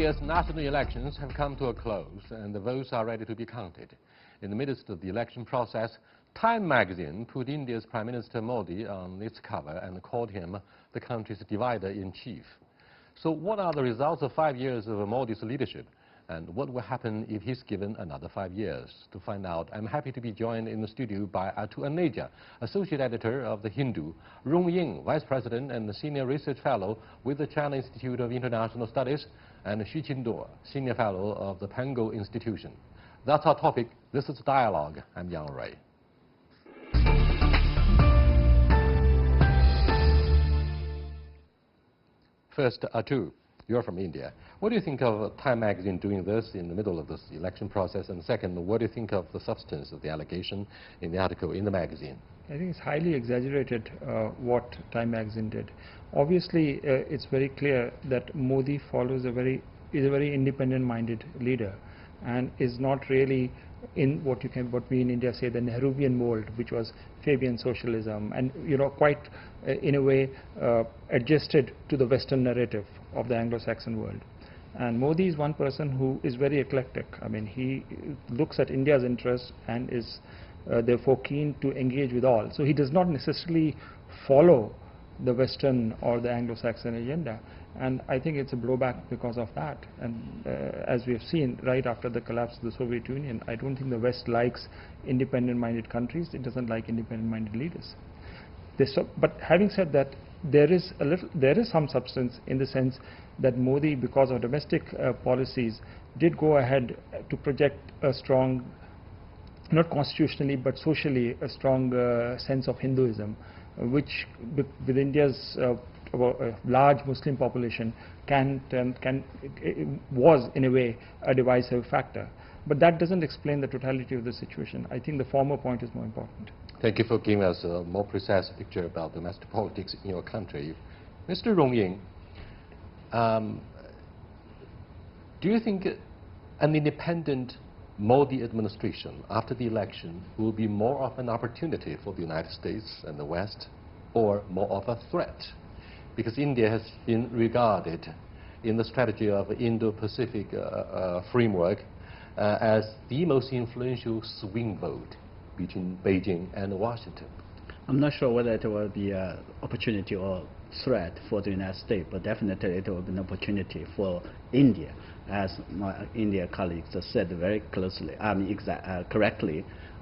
India's national elections have come to a close and the votes are ready to be counted. In the midst of the election process, Time magazine put India's Prime Minister Modi on its cover and called him the country's divider-in-chief. So what are the results of 5 years of Modi's leadership? And what will happen if he's given another 5 years? To find out, I'm happy to be joined in the studio by Atul Aneja, Associate Editor of The Hindu, Rong Ying, Vice President and Senior Research Fellow with the China Institute of International Studies, and Xu Qinduo, Senior Fellow of the Pango Institution. That's our topic. This is Dialogue. I'm Yang Ray. First, Atul, you're from India. What do you think of Time magazine doing this in the middle of this election process? And second, what do you think of the substance of the allegation in the article in the magazine? I think it's highly exaggerated what Time magazine did. Obviously, it's very clear that Modi is a very independent-minded leader and is not really in what we in India say the Nehruvian mold, which was Fabian socialism, and quite in a way adjusted to the Western narrative of the Anglo-Saxon world. And Modi is one person who is very eclectic. I mean, he looks at India's interests and is therefore keen to engage with all. So he does not necessarily follow the Western or the Anglo-Saxon agenda. And I think it's a blowback because of that. And as we have seen right after the collapse of the Soviet Union, I don't think the West likes independent-minded countries. It doesn't like independent-minded leaders. But having said that, there is some substance in the sense that Modi, because of domestic policies, did go ahead to project a strong, not constitutionally but socially, a strong sense of Hinduism, which with India's large Muslim population was in a way a divisive factor. But that doesn't explain the totality of the situation. I think the former point is more important. Thank you for giving us a more precise picture about domestic politics in your country. Mr. Rong Ying, do you think an independent Modi administration after the election will be more of an opportunity for the United States and the West, or more of a threat? Because India has been regarded in the strategy of Indo-Pacific framework as the most influential swing vote between Beijing and Washington. I'm not sure whether it will be an opportunity or threat for the United States, but definitely it will be an opportunity for India, as my India colleagues said very correctly.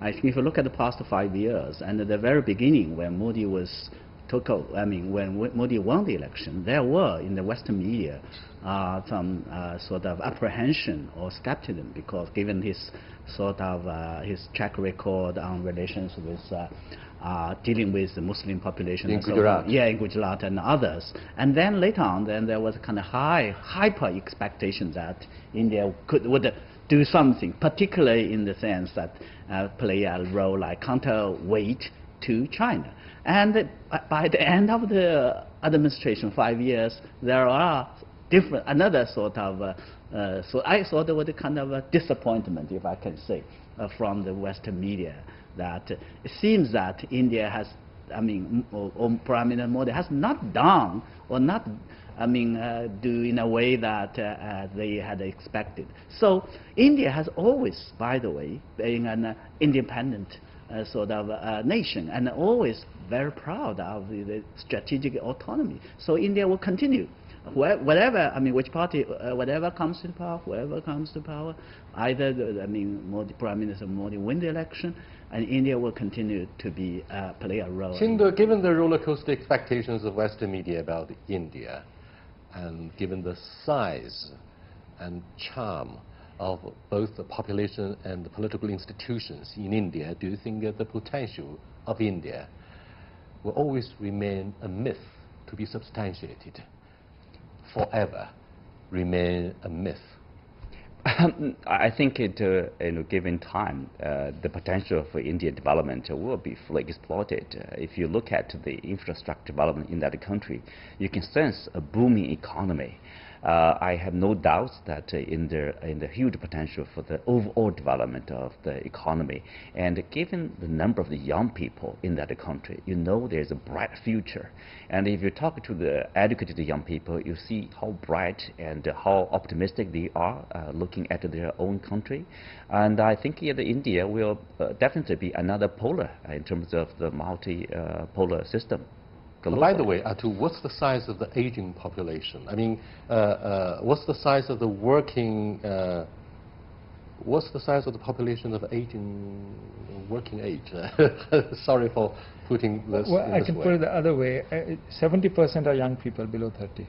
I think if you look at the past 5 years, and at the very beginning when Modi when Modi won the election, there were in the Western media some sort of apprehension or skepticism, because given his his track record on relations with dealing with the Muslim population in Gujarat. In Gujarat and others. And then later on, then there was kind of hyper expectation that India would do something, particularly in the sense that play a role like counterweight to China. And by the end of the administration, 5 years, there are another sort of, so I thought there was a kind of a disappointment, if I can say, from the Western media, that it seems that India has, or Prime Minister Modi has not done, or not, do in a way that they had expected. So India has always, by the way, been an independent sort of nation, and always very proud of the strategic autonomy. So India will continue. Whatever, which party, whatever comes to power, whoever comes to power, either Modi, Prime Minister Modi win the election, and India will continue to be play a role. Given the roller coaster expectations of Western media about India, and given the size and charm of both the population and the political institutions in India, do you think that the potential of India will always remain a myth to be substantiated? Forever remain a myth? I think given time, the potential for Indian development will be fully exploited. If you look at the infrastructure development in that country, you can sense a booming economy. I have no doubts that in the huge potential for the overall development of the economy, and given the number of the young people in that country, you know there's a bright future. And if you talk to the educated young people, you see how bright and how optimistic they are looking at their own country. And I think India will definitely be another polar in terms of the multi-polar system. By the way, Atu, what's the size of the aging population? I mean, what's the size of the working, what's the size of the population of aging, working age? Sorry for putting this well, in I this can way. put it the other way. 70% are young people below 30.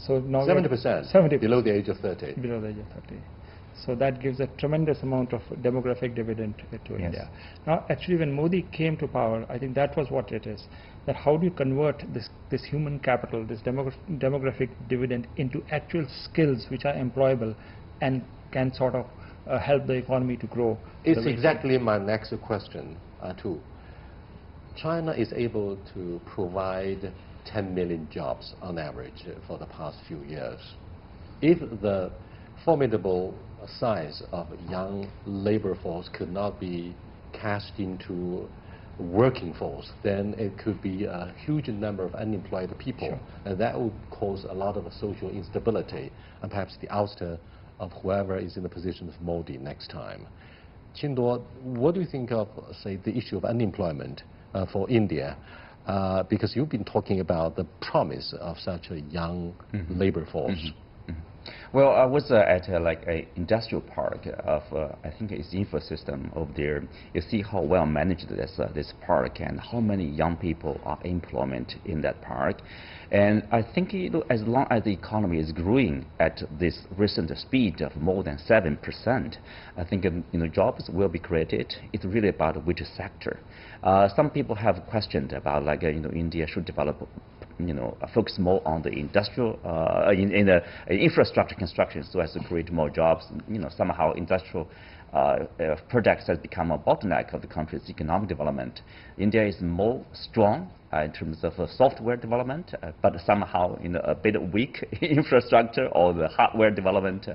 So now 70%, 70% below the age of 30. below the age of 30. So that gives a tremendous amount of demographic dividend to India. Now, actually, when Modi came to power, I think that was what it is. That how do you convert this human capital, this demographic dividend into actual skills which are employable and can sort of help the economy to grow? It's exactly my next question, too. China is able to provide 10 million jobs on average for the past few years. If the formidable size of young labor force could not be cast into working force, then it could be a huge number of unemployed people. Sure. And that would cause a lot of social instability and perhaps the ouster of whoever is in the position of Modi next time. Qinduo, what do you think of, say, the issue of unemployment for India? Because you've been talking about the promise of such a young labor force. Well, I was at like an industrial park of, I think it's Infosystem over there. You see how well managed this park and how many young people are employment in that park. And I think as long as the economy is growing at this recent speed of more than 7%, I think jobs will be created. It's really about which sector. Some people have questioned about like India should develop focus more on the industrial, in the infrastructure construction so as to create more jobs. Somehow industrial projects has become a bottleneck of the country's economic development. India is more strong in terms of software development, but somehow a bit weak infrastructure or the hardware development.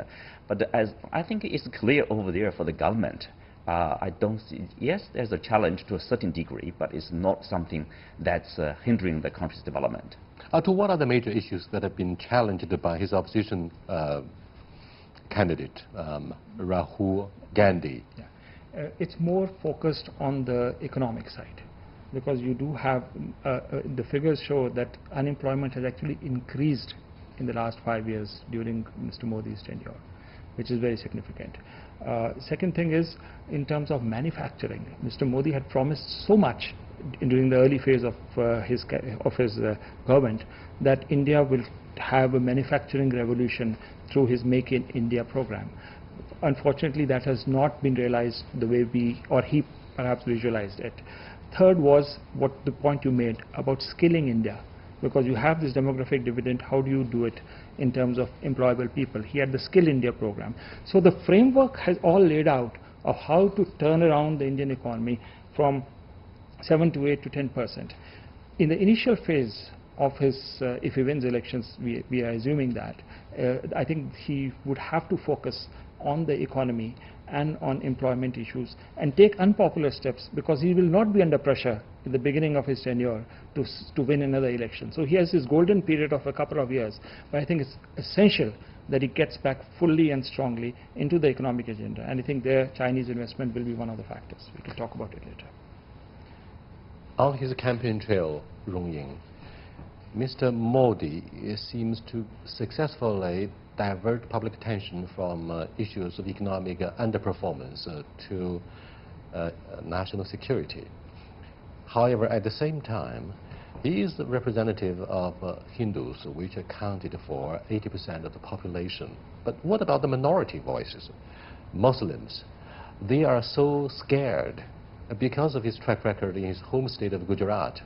But as I think it's clear over there for the government, I don't see, yes, there's a challenge to a certain degree, but it's not something that's hindering the country's development. To what are the major issues that have been challenged by his opposition candidate, Rahul Gandhi? Yeah. It's more focused on the economic side, because you do have, the figures show that unemployment has actually increased in the last 5 years during Mr. Modi's tenure, which is very significant. Second thing is, in terms of manufacturing, Mr. Modi had promised so much during the early phase of his government that India will have a manufacturing revolution through his Make in India program. Unfortunately, that has not been realized the way he perhaps visualized it. Third was what the point you made about skilling India. Because you have this demographic dividend, how do you do it in terms of employable people? He had the Skill India program. So the framework has all laid out of how to turn around the Indian economy from 7 to 8 to 10%. In the initial phase of his, if he wins elections, we are assuming that, I think he would have to focus on the economy and on employment issues and take unpopular steps, because he will not be under pressure in the beginning of his tenure to win another election. So he has his golden period of a couple of years, but I think it's essential that he gets back fully and strongly into the economic agenda, and I think there Chinese investment will be one of the factors. We can talk about it later. On his campaign trail, Rong Ying, Mr. Modi seems to successfully divert public attention from issues of economic underperformance to national security. However, at the same time, he is the representative of Hindus, which accounted for 80% of the population. But what about the minority voices? Muslims, they are so scared because of his track record in his home state of Gujarat.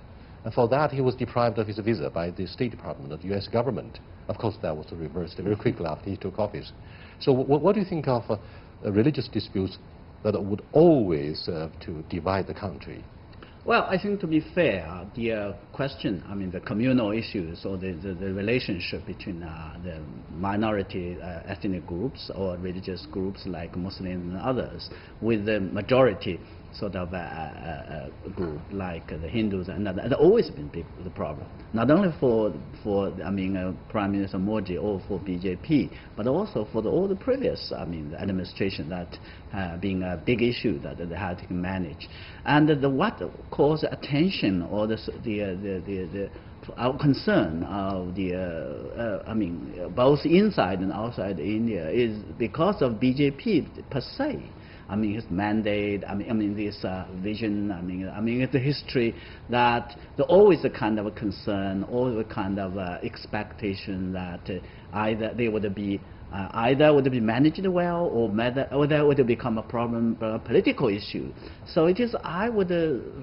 And for that, he was deprived of his visa by the State Department of the US government. Of course, that was reversed very quickly after he took office. So what do you think of religious disputes that would always serve to divide the country? Well, I think to be fair, the question, I mean, the communal issues or the relationship between the minority ethnic groups or religious groups like Muslims and others with the majority sort of group like the Hindus and others, has always been the problem. Not only for I mean, Prime Minister Modi or for BJP, but also for all the previous, I mean, the administration that being a big issue that they had to manage. And what caused attention or our concern of I mean, both inside and outside India is because of BJP per se. I mean, his mandate, I mean this vision, I mean it's a history that there's always a kind of a concern, always a kind of expectation that either they would be managed well, or that would become a problem, a political issue. So it is, I would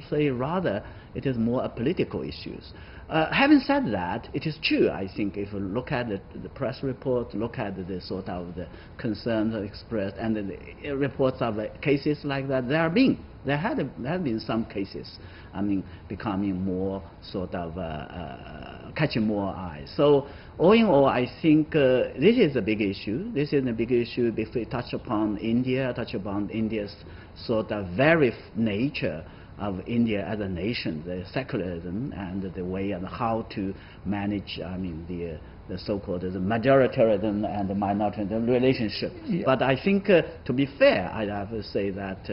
say rather, it is more a political issues. Having said that, it is true, I think, if you look at the press report, look at the sort of the concerns expressed and the reports of cases like that, there have been some cases, I mean, becoming more sort of catching more eyes. So all in all, I think this is a big issue. This is a big issue if we touch upon India's sort of very nature of India as a nation, the secularism and the way and how to manage, I mean, the so-called the majoritarianism and the minoritarianism relationship. Yeah. But I think, to be fair, I have to say that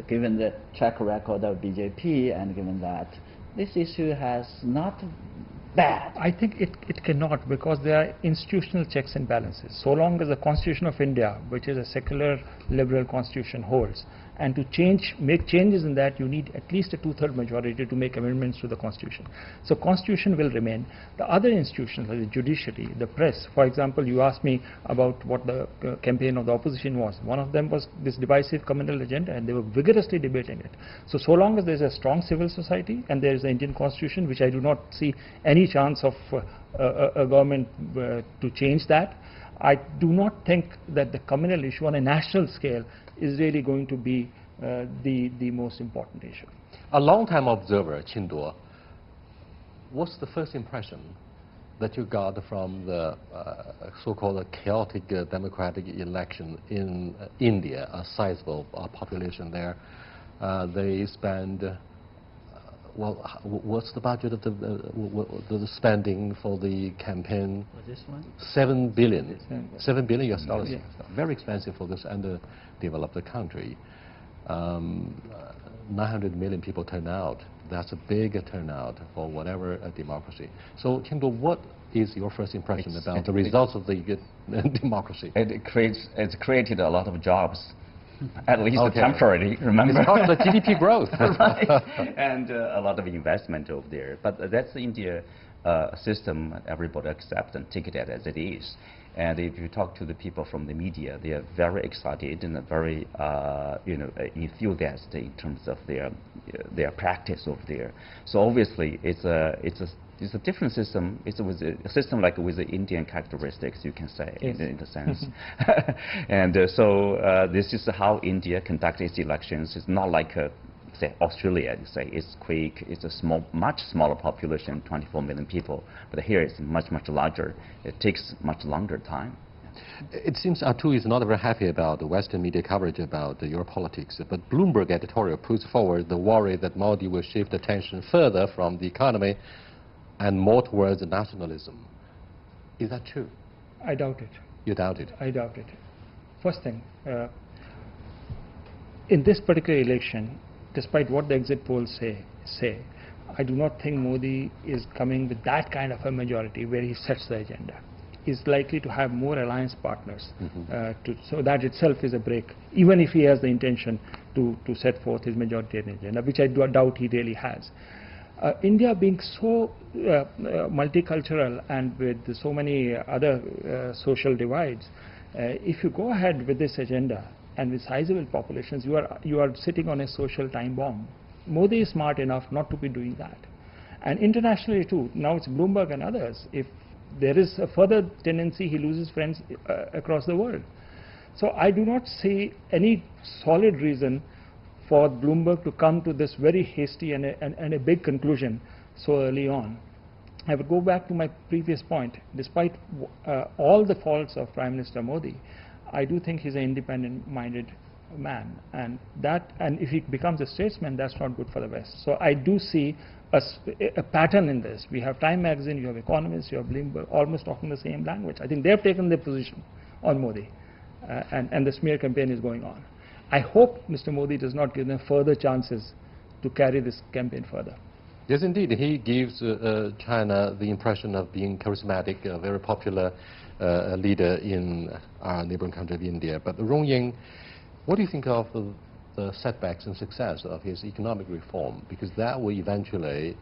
given the track record of BJP and given that this issue has not bad. I think it cannot, because there are institutional checks and balances. So long as the Constitution of India, which is a secular liberal constitution, holds, and to make changes in that, you need at least a 2/3 majority to make amendments to the Constitution. So Constitution will remain. The other institutions like the judiciary, the press, for example, you asked me about what the campaign of the opposition was. One of them was this divisive communal agenda, and they were vigorously debating it. So long as there's a strong civil society and there is the Indian Constitution, which I do not see any chance of a government to change that, I do not think that the communal issue on a national scale is really going to be the most important issue. A long-time observer, Qinduo, what's the first impression that you got from the so-called chaotic democratic election in India, a sizable population there? They spend, well, what's the budget of the spending for the campaign? This one? $7 billion. $7 billion US dollars. Yeah. Very expensive for this underdeveloped country. 900 million people turn out. That's a big turnout for whatever democracy. So, Qinduo, what is your first impression about the results of the democracy? It's created a lot of jobs. At least temporarily, remember? It's called the GDP growth. Right. And a lot of investment over there. But that's the India system everybody accepts and take it as it is. And if you talk to the people from the media, they are very excited and very enthusiastic in terms of their practice over there. So obviously it's a different system. It's a system like with the Indian characteristics, you can say, yes, in a sense. And so this is how India conducts its elections. It's not like say Australia. You say it's quick. It's a much smaller population, 24 million people. But here it's much larger. It takes much longer time. It seems Atu is not very happy about the Western media coverage about your politics, but Bloomberg editorial puts forward the worry that Modi will shift attention further from the economy and more towards nationalism. Is that true? I doubt it. You doubt it? I doubt it. First thing, in this particular election, despite what the exit polls say, I do not think Modi is coming with that kind of a majority where he sets the agenda. He's likely to have more alliance partners, so that itself is a break, even if he has the intention to set forth his majoritarian agenda, which I doubt he really has. India being so multicultural and with so many other social divides, if you go ahead with this agenda and with sizable populations, you are sitting on a social time bomb. Modi is smart enough not to be doing that. And internationally too, now it's Bloomberg and others, if there is a further tendency, he loses friends across the world. So I do not see any solid reason for Bloomberg to come to this very hasty and a big conclusion so early on. I would go back to my previous point. Despite all the faults of Prime Minister Modi, I do think he's an independent-minded man, and if he becomes a statesman, that's not good for the West. So I do see a pattern in this. We have Time magazine, you have economists, you have Bloomberg, almost talking the same language. I think they've taken their position on Modi, and the smear campaign is going on. I hope Mr. Modi does not give them further chances to carry this campaign further. Yes, indeed. He gives China the impression of being charismatic, a very popular leader in our neighboring country of India. But Rong Ying, what do you think of the setbacks and success of his economic reform? Because that will eventually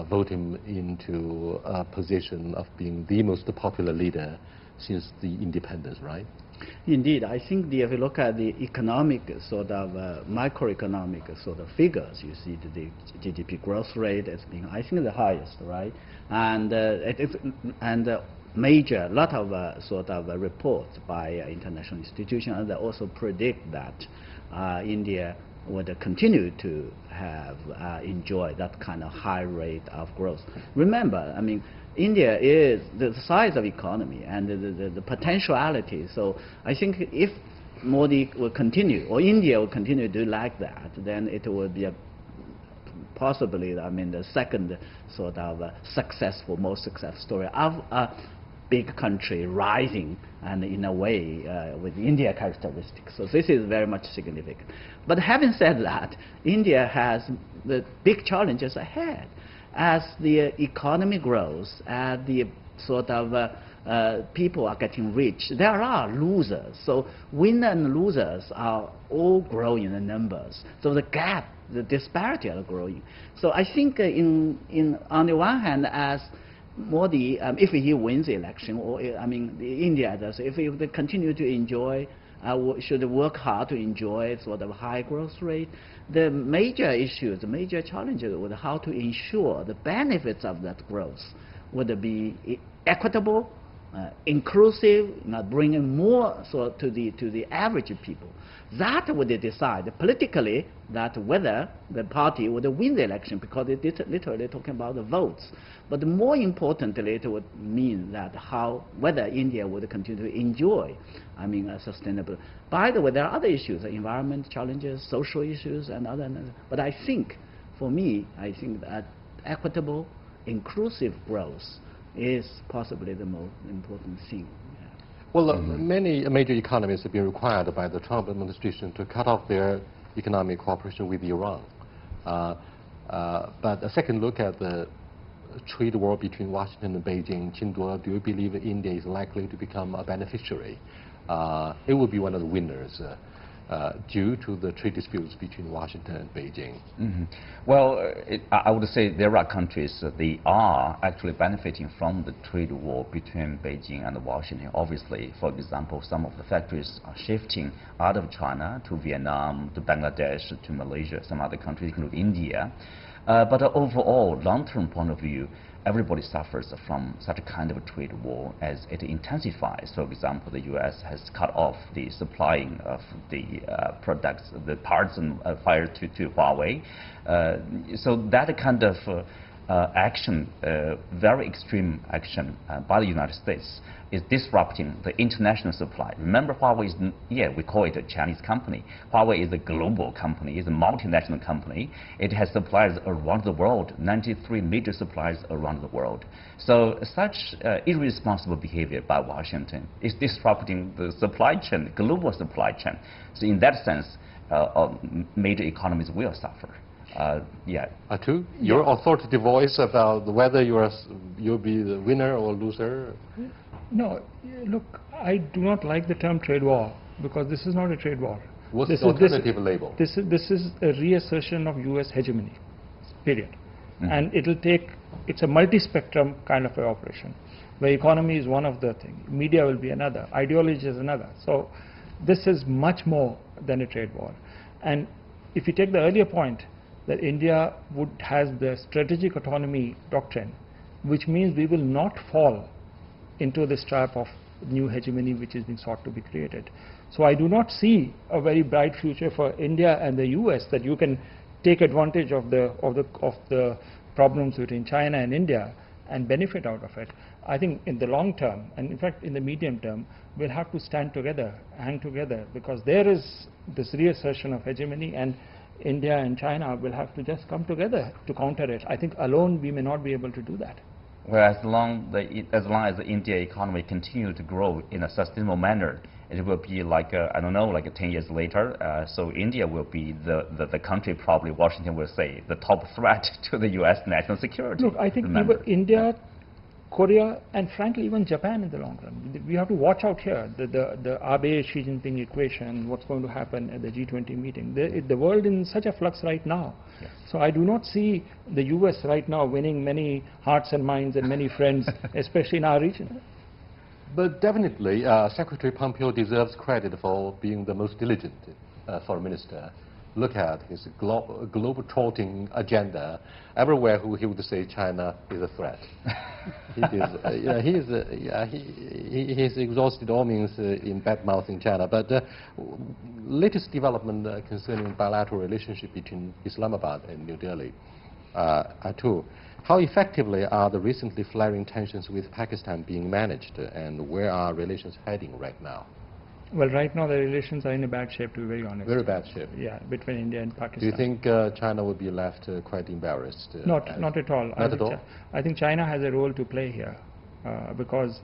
vote him into a position of being the most popular leader since the independence, right? Indeed, I think if you look at the economic sort of microeconomic sort of figures, you see the GDP growth rate as being, I think, the highest, right? And major lot of sort of reports by international institutions, and they also predict that India would continue to have enjoy that kind of high rate of growth. Remember, I mean, India is the size of economy and the potentiality. So I think if Modi will continue, or India will continue to do like that, then it will be possibly, I mean, the second sort of most successful story of a big country rising and in a way with India characteristics. So this is very much significant. But having said that, India has the big challenges ahead. As the economy grows, as the sort of people are getting rich, there are losers. So winners and losers are all growing in the numbers. So the gap, the disparity are growing. So I think on the one hand, as Modi, if he wins the election, or I mean India does, if they continue to enjoy, should work hard to enjoy sort of high growth rate, the major issues, the major challenges with how to ensure the benefits of that growth would be equitable, inclusive, bringing more to the average people. That would decide politically that whether the party would win the election, because it is literally talking about the votes. But more importantly, it would mean that whether India would continue to enjoy, I mean, a sustainable. By the way, there are other issues, environment challenges, social issues, and other. But I think, for me, I think that equitable, inclusive growth is possibly the most important thing. Yeah. Well, many major economies have been required by the Trump administration to cut off their economic cooperation with Iran. But a second look at the trade war between Washington and Beijing, Qingduo, do you believe India is likely to become a beneficiary? It will be one of the winners due to the trade disputes between Washington and Beijing. Well, I would say there are countries they are actually benefiting from the trade war between Beijing and Washington. Obviously, for example, some of the factories are shifting out of China to Vietnam, to Bangladesh, to Malaysia, some other countries, including India. But overall, long-term point of view, everybody suffers from such a kind of a trade war as it intensifies. For example, the U.S. has cut off the supplying of the products, the parts and fire to Huawei. So that kind of action, very extreme action by the United States, is disrupting the international supply. Remember, Huawei is, we call it a Chinese company. Huawei is a global company, it's a multinational company. It has suppliers around the world, 93 major suppliers around the world. So such irresponsible behavior by Washington is disrupting the supply chain, global supply chain. So in that sense, major economies will suffer. Atu, your authoritative voice about whether you'll be the winner or loser? No, look, I do not like the term trade war, because this is not a trade war. What's the alternative label? This is a reassertion of U.S. hegemony, period. And it's a multi-spectrum kind of an operation, where economy is one of the things, media will be another, ideology is another. So this is much more than a trade war. And if you take the earlier point, that India has the strategic autonomy doctrine, which means we will not fall into this trap of new hegemony which is being sought to be created. So I do not see a very bright future for India and the US that you can take advantage of the problems between China and India and benefit out of it. I think in the long term, and in fact in the medium term, we'll have to stand together, hang together, because there is this reassertion of hegemony, and India and China will have to just come together to counter it. I think alone we may not be able to do that. Well, as long as the India economy continue to grow in a sustainable manner, it will be like, I don't know, like 10 years later, so India will be the country, probably Washington will say, the top threat to the US national security. Look, I think even India, Korea, and frankly even Japan in the long run. We have to watch out here, the Abe-Xi Jinping equation, what's going to happen at the G20 meeting. The world in such a flux right now. Yes. So I do not see the US right now winning many hearts and minds and many friends, especially in our region. But definitely, Secretary Pompeo deserves credit for being the most diligent foreign minister. Look at his globe-trotting agenda. Everywhere he would say China is a threat. He's exhausted all means in bad-mouthing China. But latest development concerning bilateral relationship between Islamabad and New Delhi are two. How effectively are the recently flaring tensions with Pakistan being managed, and where are relations heading right now? Well, right now the relations are in a bad shape, to be very honest. Very bad shape. Yeah, between India and Pakistan. Do you think China would be left quite embarrassed? Not at all. Not at all? I think China has a role to play here because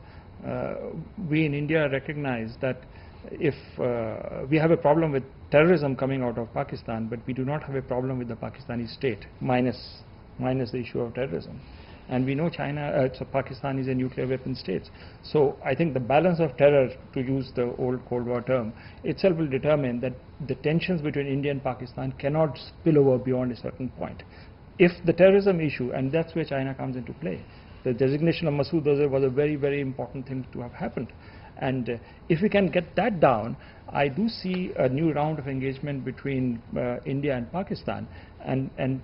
we in India recognize that if we have a problem with terrorism coming out of Pakistan, but we do not have a problem with the Pakistani state, minus the issue of terrorism. And we know so Pakistan is a nuclear weapon state. So I think the balance of terror, to use the old Cold War term, itself will determine that the tensions between India and Pakistan cannot spill over beyond a certain point. If the terrorism issue, and that's where China comes into play, the designation of Masood Azhar was a very, very important thing to have happened. And if we can get that down, I do see a new round of engagement between India and Pakistan, and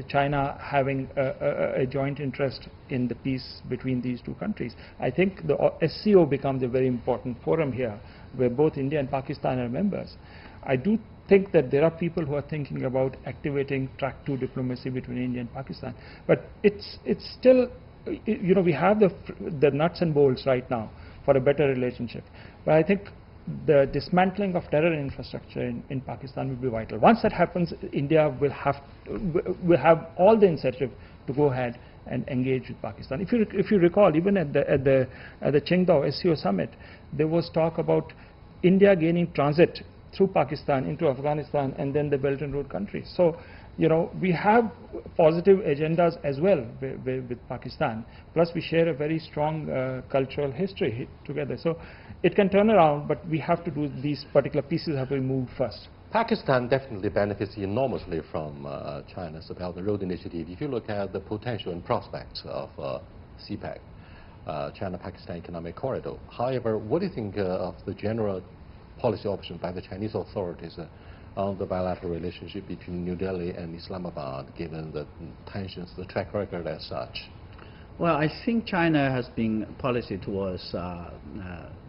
China having a joint interest in the peace between these two countries. I think the SCO becomes a very important forum here, where both India and Pakistan are members. I do think that there are people who are thinking about activating track 2 diplomacy between India and Pakistan. But it's still, we have the nuts and bolts right now for a better relationship. But I think the dismantling of terror infrastructure in Pakistan will be vital. Once that happens, India will have all the incentive to go ahead and engage with Pakistan. If you recall, even at the Qingdao SCO summit, there was talk about India gaining transit through Pakistan into Afghanistan and then the Belt and Road countries. So, we have positive agendas as well with Pakistan. Plus, we share a very strong cultural history together. So, it can turn around, but we have to do these particular pieces have to be moved first. Pakistan's definitely benefits enormously from China's Belt and Road Initiative. If you look at the potential and prospects of CPEC, China-Pakistan Economic Corridor. However, what do you think of the general policy option by the Chinese authorities on the bilateral relationship between New Delhi and Islamabad, given the tensions, the track record as such? Well, I think China has been policy towards the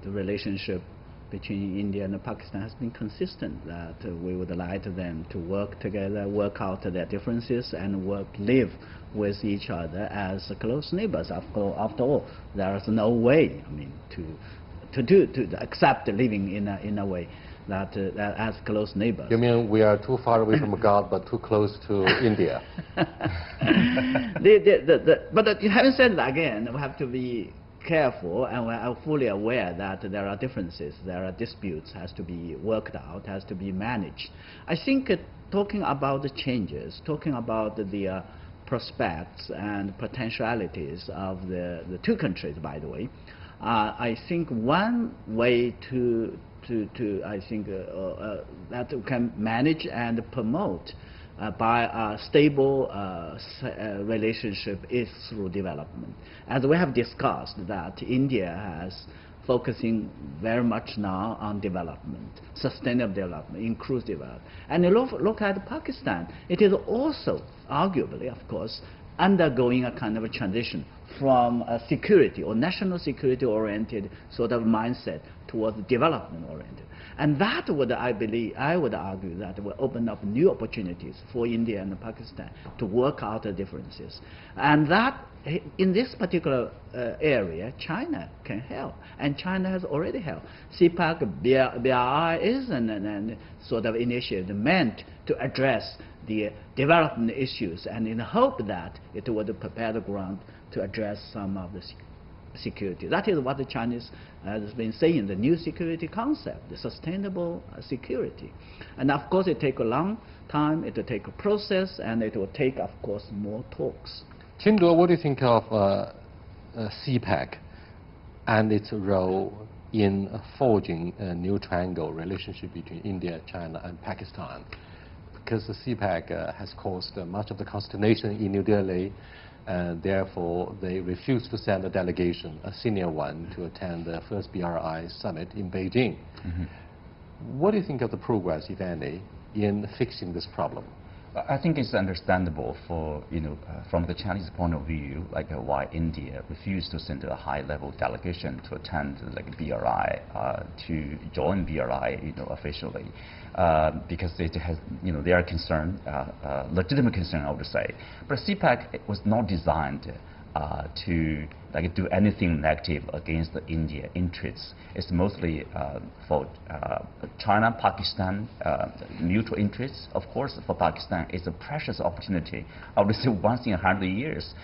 relationship between India and Pakistan has been consistent, that we would like them to work together, work out their differences, and live with each other as close neighbors. After all, there is no way, to accept living in a way that as close neighbors. You mean we are too far away from God, but too close to India? But having said that, again, we have to be careful, and we are fully aware that there are differences, there are disputes, has to be worked out, has to be managed. I think talking about the changes, talking about the prospects and potentialities of the two countries, by the way, I think one way that we can manage and promote by a stable relationship is through development. As we have discussed, that India has focusing very much now on development, sustainable development, inclusive development. And you look at Pakistan, it is also arguably, of course, undergoing a kind of a transition from a security or national security oriented sort of mindset towards development oriented. And that would, I believe, I would argue that will open up new opportunities for India and Pakistan to work out the differences. And that, in this particular area, China can help. And China has already helped. CPAC, BRI is an sort of initiative meant to address the development issues, and in the hope that it would prepare the ground to address some of the security. That is what the Chinese has been saying, the new security concept, the sustainable security. And of course it takes a long time, it will take a process, and it will take, of course, more talks. Qinduo, what do you think of CPAC and its role in forging a new triangle relationship between India, China, and Pakistan? Because the CPAC has caused much of the consternation in New Delhi, and therefore they refused to send a delegation, a senior one, to attend the first BRI summit in Beijing. What do you think of the progress, if any, in fixing this problem? I think it's understandable for, from the Chinese point of view, like why India refused to send a high-level delegation to attend like BRI, to join BRI, officially, because it has, they are concerned, legitimate concern, I would say. But CPAC was not designed to do anything negative against the India interests. It's mostly for China, Pakistan, mutual interests. Of course, for Pakistan, it's a precious opportunity. I would say once in 100 years,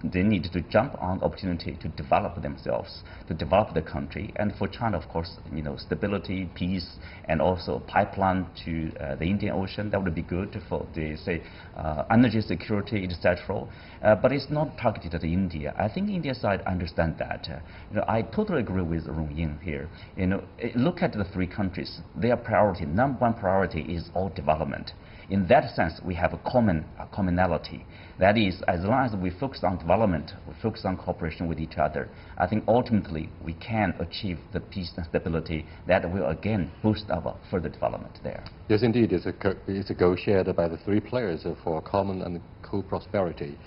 they need to jump on the opportunity to develop themselves, to develop the country. And for China, of course, stability, peace, and also pipeline to the Indian Ocean. That would be good for the, say, energy security, etc. But it's not targeted at India. I think India side understand that. I totally agree with Rong Ying here. Look at the three countries. Their priority, number one priority, is all development. In that sense, we have a commonality. That is, as long as we focus on development, we focus on cooperation with each other, I think ultimately we can achieve the peace and stability that will again boost our further development there. Yes, indeed, it's a goal shared by the three players for common and co-prosperity.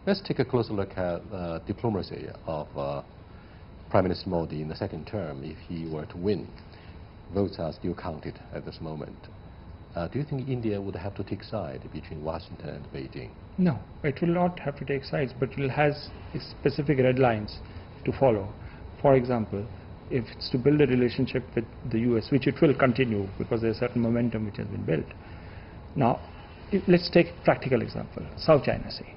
Let's take a closer look at diplomacy of Prime Minister Modi in the second term if he were to win. Votes are still counted at this moment. Do you think India would have to take side between Washington and Beijing? No, it will not have to take sides, but it will have specific red lines to follow. For example, if it's to build a relationship with the US, which it will continue because there's a certain momentum which has been built. Now, let's take a practical example, South China Sea.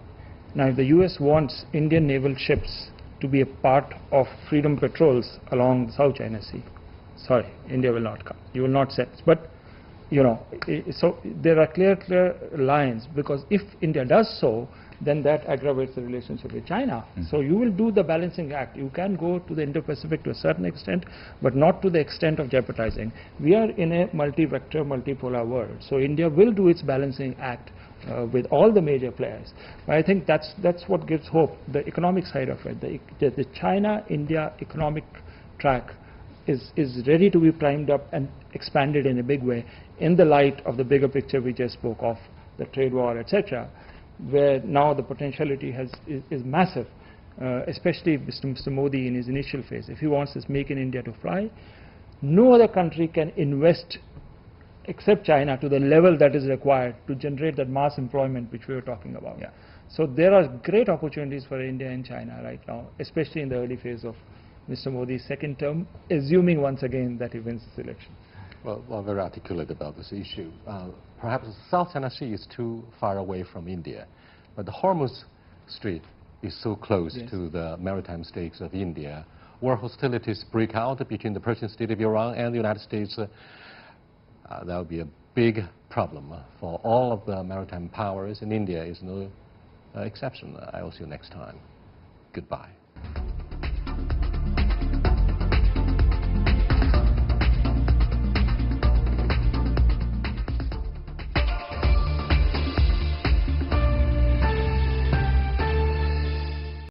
Now, if the US wants Indian naval ships to be a part of freedom patrols along the South China Sea, sorry, India will not come. You will not send. But so there are clear lines, because if India does so, then that aggravates the relationship with China. So you will do the balancing act. You can go to the Indo-Pacific to a certain extent, but not to the extent of jeopardizing. We are in a multi-vector, multipolar world. So India will do its balancing act with all the major players. But I think that's what gives hope. The economic side of it, the China-India economic track is ready to be primed up and expanded in a big way in the light of the bigger picture we just spoke of, the trade war, etc., where now the potentiality is massive, especially Mr. Modi in his initial phase. If he wants this Make in India to fly, no other country can invest except China to the level that is required to generate that mass employment which we were talking about. Yeah. So there are great opportunities for India and China right now, especially in the early phase of Mr. Modi's second term, assuming once again that he wins this election. Well, very articulate about this issue. Perhaps South China Sea is too far away from India, but the Hormuz Strait is so close to the maritime states of India, where hostilities break out between the Persian state of Iran and the United States. That would be a big problem for all of the maritime powers, and India is no exception. I will see you next time. Goodbye.